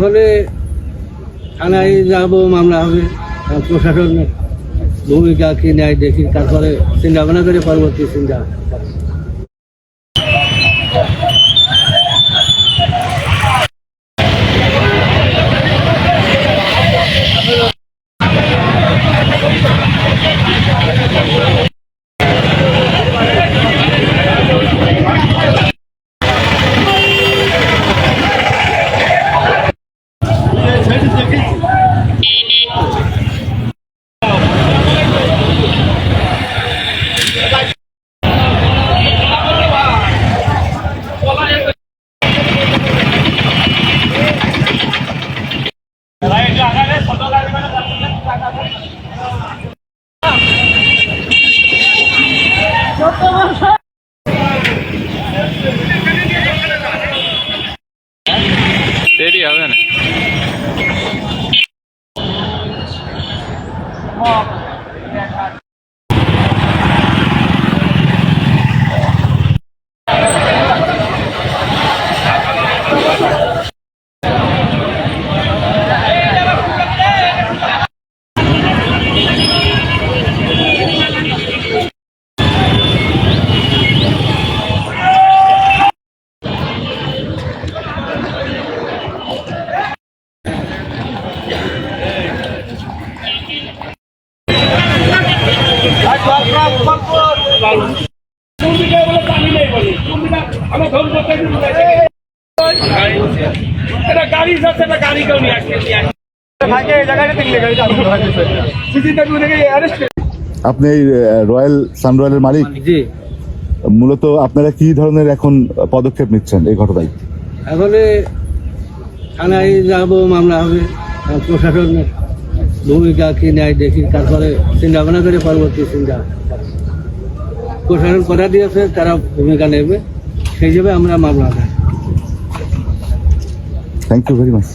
তাহলে থানায় যাবো, মামলা হবে, প্রশাসনের ভূমিকা কি নেয় দেখি, তারপরে চিন্তা ভাবনা করে পরবর্তী চিন্তা। দেরি হবে না। আপনি এই রয়্যাল সান রয়্যালের মালিক। জি। মূলত আপনারা কি ধরনের এখন পদক্ষেপ নিচ্ছেন এই ঘটনায়? এখন থানায় যাবো, মামলা হবে, প্রশাসনের ভূমিকা কি নেয় দেখি, তারপরে চিন্তা ভাবনা করে পরবর্তী চিন্তা। প্রশাসন কথা দিয়েছে, তারা ভূমিকা নেবে, সেই হিসেবে আমরা মামলা হবে। Thank you very much.